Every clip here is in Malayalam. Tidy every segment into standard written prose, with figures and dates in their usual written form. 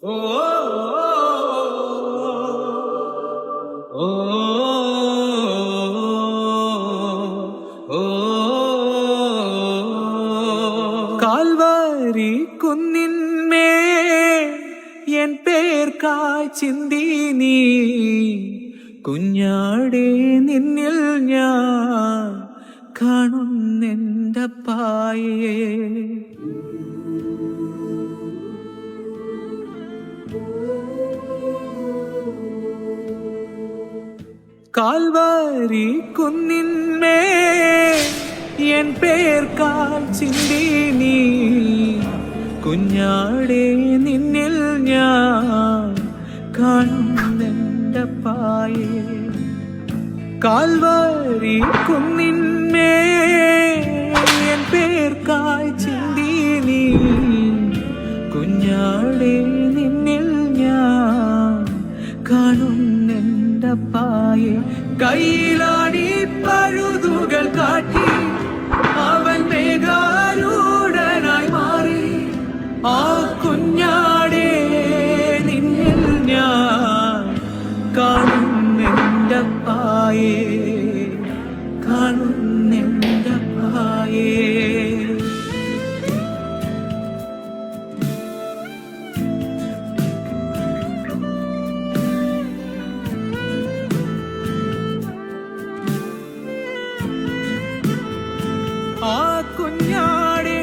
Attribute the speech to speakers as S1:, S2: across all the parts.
S1: ഓ ഓ ഓ കാൽവാരി കുന്നിന്മേ എൻ പേർക്കായി ചിന്തി നീ കുഞ്ഞാടേ നിന്നിൽ ഞാൻ കാണുന്നെന്റെ പായേ കാൽവാരി കുന്നിന്മേ എൻ പേർക്കായി ചിന്തി നീ കുഞ്ഞാടേ നിന്നിൽ ഞാൻ കാണുന്നെന്റെ പായേ കാൽവാരി കുന്നിന്മേ എൻ പേർക്കായി ചിന്തി നീ കുഞ്ഞാടേ നിന്നിൽ ഞാൻ കാണുന്നെന്റെ പായേ കയ്യിലാണി പഴുതുകൾ കാട്ടി അവൻ മേഘാരൂഢനായി മാറി ആ കുഞ്ഞാടേ നിന്നിൽ ഞാൻ കാണുന്നെന്റെ പായേ കാണുന്നെന്റെ പായേ ആ കുഞ്ഞാടേ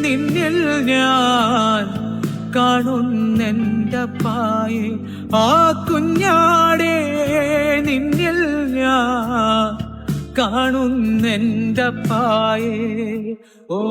S1: നിന്നിൽ ഞാൻ കാണുന്നെന്റെ പായേ ആ കുഞ്ഞാടേ നിന്നിൽ ഞാൻ കാണുന്നെന്റെ പായേ ഓ